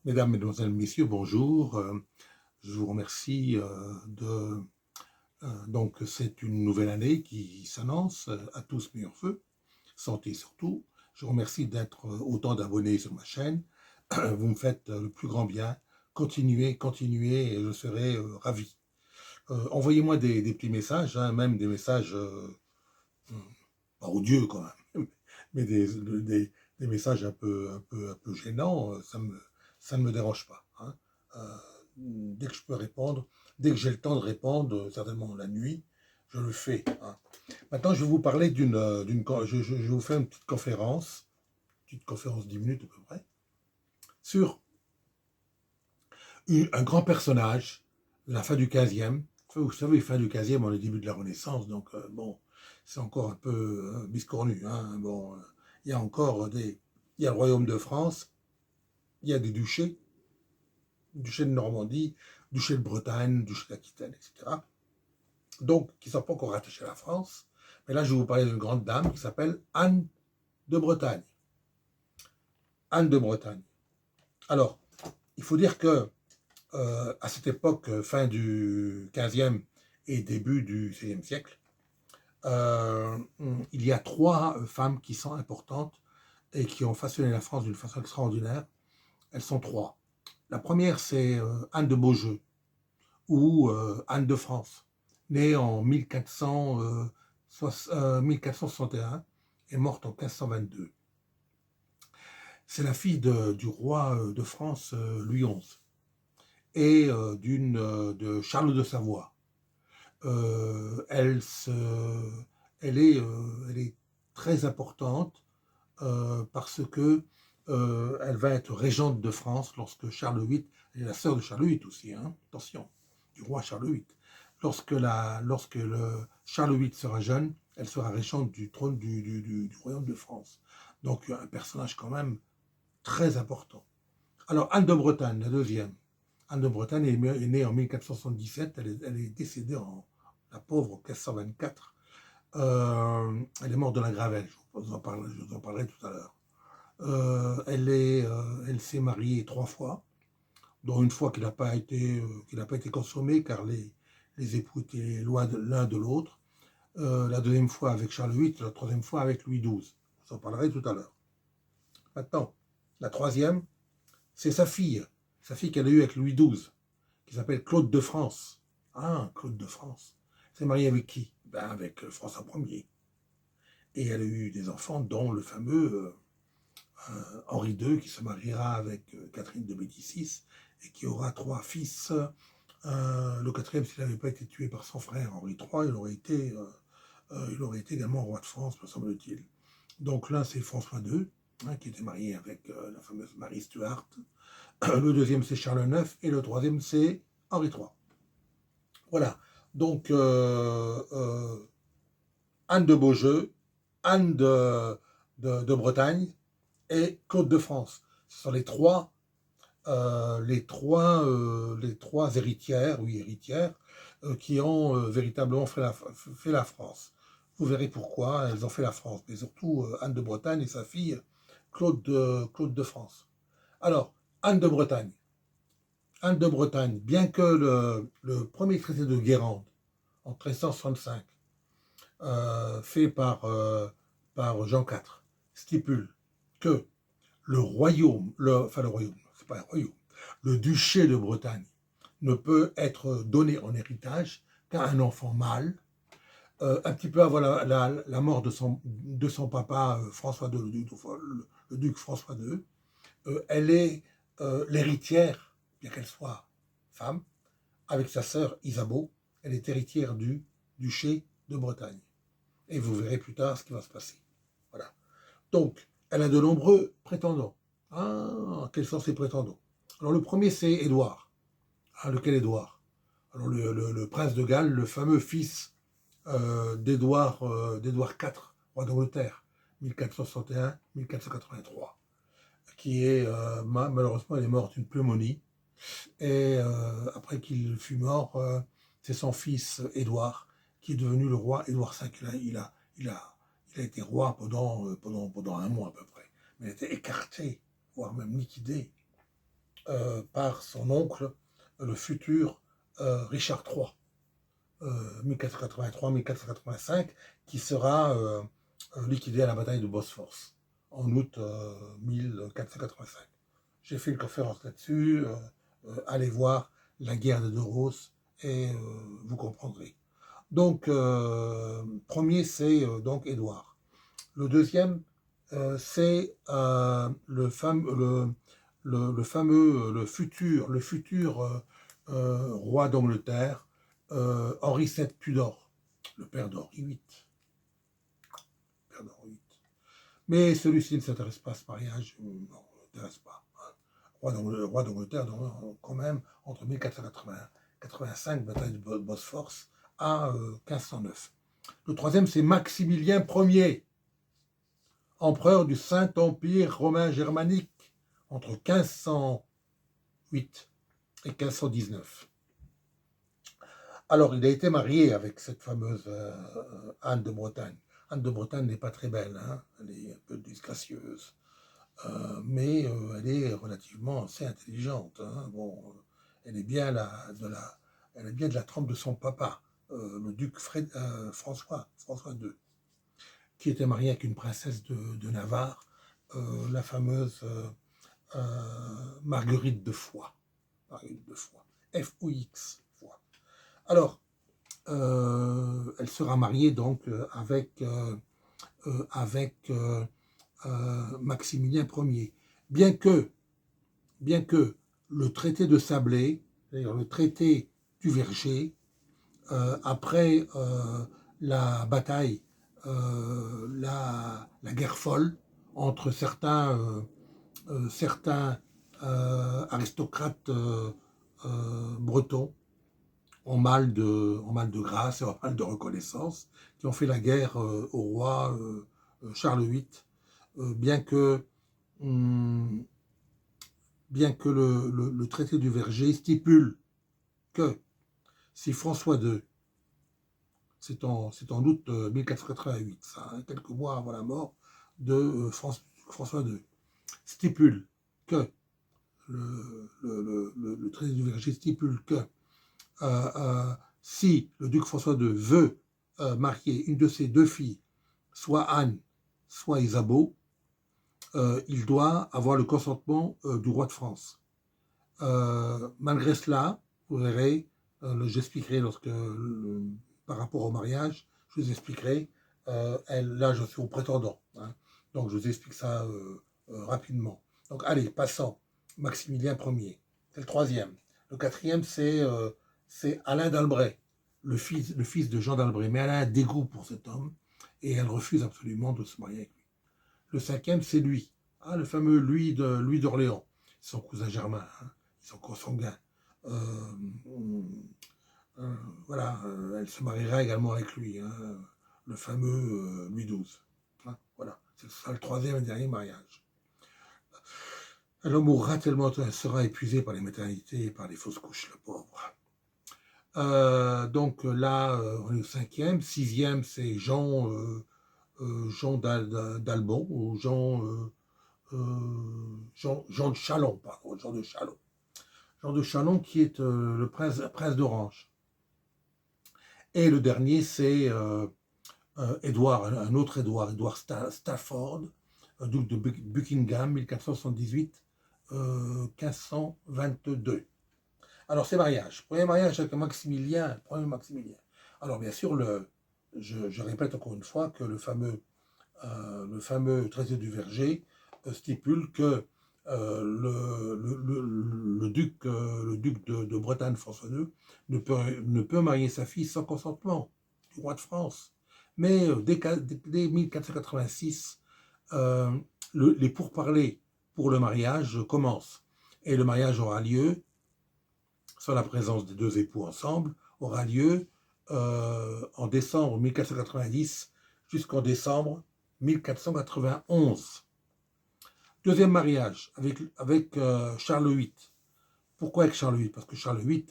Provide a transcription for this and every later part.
Mesdames, Mesdemoiselles, Messieurs, bonjour. Je vous remercie donc c'est une nouvelle année qui s'annonce à tous meilleurs feux, santé surtout. Je vous remercie d'être autant d'abonnés sur ma chaîne. Vous me faites le plus grand bien. Continuez, continuez, et je serai ravi. Envoyez-moi des petits messages, hein, même des messages pas odieux quand même, mais des messages un peu gênants. Ça ne me dérange pas, hein. Dès que je peux répondre, dès que j'ai le temps de répondre, certainement la nuit, je le fais, hein. Maintenant, je vais vous parler je vous fais une petite conférence 10 minutes à peu près, sur un grand personnage de la fin du 15e. Vous savez, fin du 15e, on est au début de la Renaissance, donc bon, c'est encore un peu biscornu, hein. Bon, il y a encore il y a le royaume de France, il y a des duchés, duché de Normandie, duché de Bretagne, duché d'Aquitaine, etc. Donc, qui ne sont pas encore rattachés à la France. Mais là, je vais vous parler d'une grande dame qui s'appelle Anne de Bretagne. Anne de Bretagne. Alors, il faut dire que à cette époque, fin du 15e et début du 16e siècle, euh, il y a trois femmes qui sont importantes et qui ont façonné la France d'une façon extraordinaire. Elles sont trois. La première, c'est Anne de Beaujeu, ou Anne de France, née en 1461 et morte en 1522. C'est la fille du roi de France Louis XI et de Charles de Savoie. Elle, elle est très importante parce que elle va être régente de France lorsque Charles VIII, elle est la sœur de Charles VIII aussi, hein, attention, du roi Charles VIII. Lorsque Charles VIII sera jeune, elle sera régente du trône du royaume de France. Donc un personnage quand même très important. Alors Anne de Bretagne, la deuxième. Anne de Bretagne est née en 1477, elle est décédée la pauvre en 1524. Elle est morte de la gravelle, je vous en parlerai tout à l'heure. Elle s'est mariée trois fois, dont une fois qui n'a pas été consommée car les époux étaient loin l'un de l'autre. La deuxième fois avec Charles VIII, la troisième fois avec Louis XII. Je vous en parlerai tout à l'heure. Maintenant, la troisième, c'est sa fille qu'elle a eue avec Louis XII, qui s'appelle Claude de France. Ah, Claude de France. Elle s'est mariée avec qui? Ben, avec François Ier. Et elle a eu des enfants, dont le fameux Henri II, qui se mariera avec Catherine de Médicis et qui aura trois fils. Le quatrième, s'il n'avait pas été tué par son frère Henri III, il aurait été également roi de France, me semble-t-il. Donc l'un, c'est François II, hein, qui était marié avec la fameuse Marie Stuart. Le deuxième, c'est Charles IX. Et le troisième, c'est Henri III. Voilà. Donc, Anne de Beaujeu, Anne de Bretagne et Claude de France. Ce sont les trois héritières, oui, héritières, qui ont véritablement fait la France. Vous verrez pourquoi elles ont fait la France, mais surtout Anne de Bretagne et sa fille Claude de France. Alors, Anne de Bretagne. Anne de Bretagne, bien que le premier traité de Guérande, en 1365, fait par Jean IV, stipule que le royaume, c'est pas un royaume, le duché de Bretagne ne peut être donné en héritage qu'à un enfant mâle, un petit peu avant la mort de son papa François II, le duc François II. Elle est l'héritière, bien qu'elle soit femme, avec sa sœur Isabeau, elle est héritière du duché de Bretagne. Et vous verrez plus tard ce qui va se passer. Voilà. Donc, elle a de nombreux prétendants. Ah, quels sont ces prétendants? Alors, le premier, c'est Édouard. Ah, lequel Édouard? Alors, le prince de Galles, le fameux fils d'Édouard IV, roi d'Angleterre, 1461-1483, qui est, malheureusement, elle est morte d'une pneumonie. Et après qu'il fut mort, c'est son fils Édouard qui est devenu le roi Édouard V. Il a été roi pendant un mois à peu près. Mais il a été écarté, voire même liquidé par son oncle, le futur Richard III, 1483-1485, qui sera liquidé à la bataille de Bosphore en août 1485. J'ai fait une conférence là-dessus, allez voir la guerre des 2 Roses et vous comprendrez. Donc, premier, c'est donc Édouard. Le deuxième, c'est le futur roi d'Angleterre, Henri VII Tudor, le père d'Henri VIII. Mais celui-ci ne s'intéresse pas à ce mariage, non, ne s'intéresse pas. Roi d'Angleterre, quand même, entre 1485, bataille de Bosphore, à 1509. Le troisième, c'est Maximilien Ier, empereur du Saint-Empire romain germanique, entre 1508 et 1519. Alors, il a été marié avec cette fameuse Anne de Bretagne. Anne de Bretagne n'est pas très belle, hein, elle est un peu disgracieuse, mais elle est relativement assez intelligente. Hein. Bon, elle est bien elle est bien de la trempe de son papa, le duc François II, qui était marié avec une princesse de Navarre, la fameuse Marguerite de Foix. Marguerite de Foix. F-O-X. Foix. Alors, elle sera mariée donc avec Maximilien Ier. Bien que le traité de Sablé, c'est-à-dire le traité du Verger, après la bataille, la guerre folle entre certains aristocrates bretons en mal de grâce et en mal de reconnaissance, qui ont fait la guerre au roi Charles VIII, bien que le traité du Verger stipule que si François II, c'est en août 1488, ça, hein, quelques mois avant la mort de François II, stipule que le traité du Verger stipule que si le duc François II veut marier une de ses 2 filles, soit Anne, soit Isabeau, il doit avoir le consentement du roi de France. Malgré cela, vous verrez, j'expliquerai par rapport au mariage, je vous expliquerai, là je suis au prétendant, hein, donc je vous explique ça rapidement. Donc allez, passons, Maximilien Ier, c'est le troisième. Le quatrième, c'est Alain d'Albret, le fils de Jean d'Albret, mais elle a un dégoût pour cet homme, et elle refuse absolument de se marier avec lui. Le cinquième, c'est lui, hein, le fameux Louis d'Orléans, son cousin germain, hein, ils sont consanguins. Voilà, elle se mariera également avec lui, hein, le fameux Louis XII. Hein, voilà, c'est ça le troisième et dernier mariage. Elle mourra tellement elle sera épuisée par les maternités et par les fausses couches, le pauvre. Donc là, on est au cinquième. Sixième, c'est Jean d'Albon, ou Jean de Chalon, pardon, Jean de Chalon. Jean de Chalon qui est le prince d'Orange. Et le dernier, c'est Édouard, un autre Édouard Stafford, duc de Buckingham, 1478-1522. Alors, ces mariages. Premier mariage avec Maximilien. Alors, bien sûr, je répète encore une fois que le fameux traité du Verger stipule que le duc de Bretagne, François II, ne peut marier sa fille sans consentement du roi de France. Mais dès 1486, les pourparlers pour le mariage commencent. Et le mariage aura lieu, sans la présence des 2 époux ensemble, aura lieu en décembre 1490 jusqu'en décembre 1491. Deuxième mariage avec Charles VIII. Pourquoi avec Charles VIII? Parce que Charles VIII,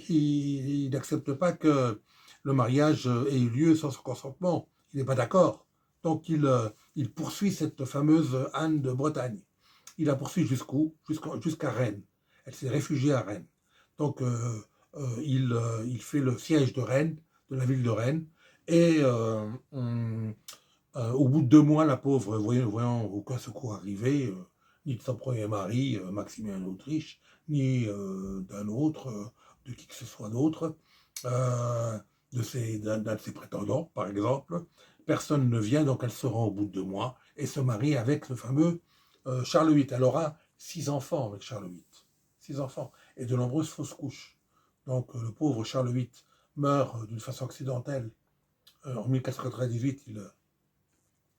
il n'accepte pas que le mariage ait eu lieu sans son consentement. Il n'est pas d'accord. Donc il poursuit cette fameuse Anne de Bretagne. Il la poursuit jusqu'à Rennes. Elle s'est réfugiée à Rennes. Donc, il fait le siège de Rennes, de la ville de Rennes, et au bout de 2 mois, la pauvre, voyant aucun secours arriver, ni de son premier mari, Maximilien d'Autriche, ni d'un autre, de qui que ce soit d'autre, euh, d'un de ses prétendants, par exemple, personne ne vient, donc elle se rend au bout de 2 mois et se marie avec le fameux Charles VIII. Elle aura 6 enfants avec Charles VIII. 6 enfants. Et de nombreuses fausses couches. Donc le pauvre Charles VIII meurt d'une façon accidentelle. En 1498,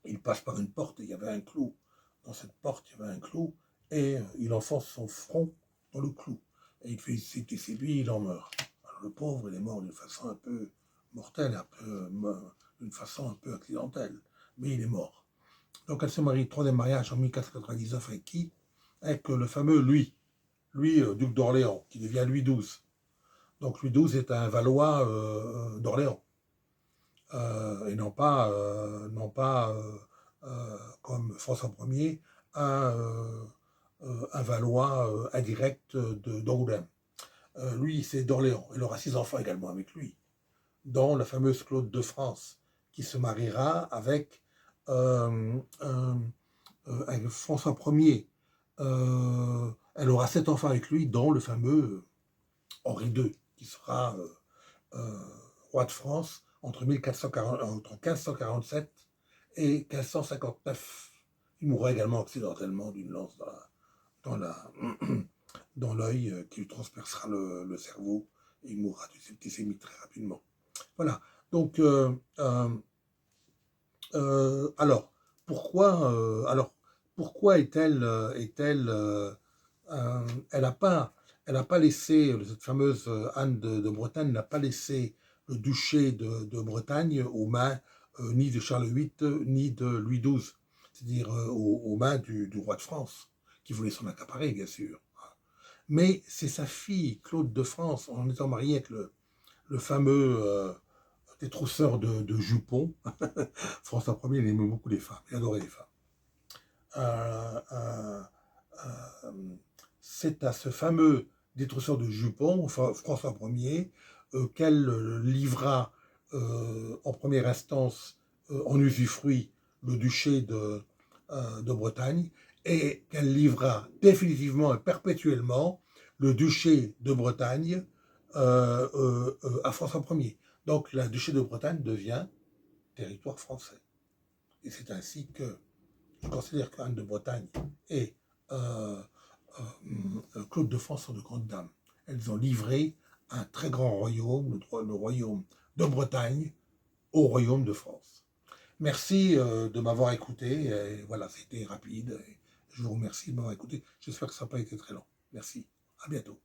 il passe par une porte et il y avait un clou. Dans cette porte, il y avait un clou et il enfonce son front dans le clou. Et il fait c'est lui, il en meurt. Alors, le pauvre, il est mort d'une façon un peu mortelle, d'une façon un peu accidentelle, mais il est mort. Donc elle se marie, troisième mariage en 1499 avec qui? Avec le fameux Louis, duc d'Orléans, qui devient Louis XII. Donc Louis XII est un Valois d'Orléans. Et non pas comme François Ier, un Valois indirect d'Angoulême. Lui, c'est d'Orléans. Il aura 6 enfants également avec lui, dont la fameuse Claude de France, qui se mariera avec François Ier. Elle aura 7 enfants avec lui, dont le fameux Henri II, qui sera euh, roi de France entre 1547 et 1559. Il mourra également accidentellement d'une lance dans l'œil qui lui transpercera le cerveau et il mourra du septicémie très rapidement. Voilà. Donc, alors, pourquoi elle n'a pas laissé, cette fameuse Anne de Bretagne n'a pas laissé le duché de Bretagne aux mains ni de Charles VIII ni de Louis XII, c'est-à-dire aux mains du roi de France, qui voulait s'en accaparer, bien sûr. Mais c'est sa fille, Claude de France, en étant mariée avec le fameux détrousseur de jupons. François Ier, il aimait beaucoup les femmes, il adorait les femmes. C'est à ce fameux détrousseur de jupons, François Ier, qu'elle livra en première instance en usufruit le duché de Bretagne et qu'elle livra définitivement et perpétuellement le duché de Bretagne à François Ier. Donc le duché de Bretagne devient territoire français. Et c'est ainsi que je considère qu'Anne de Bretagne et Claude de France sont de grandes dames. Elles ont livré un très grand royaume, le royaume de Bretagne, au royaume de France. Merci de m'avoir écouté. Et voilà, c'était rapide. Et je vous remercie de m'avoir écouté. J'espère que ça n'a pas été très long. Merci. À bientôt.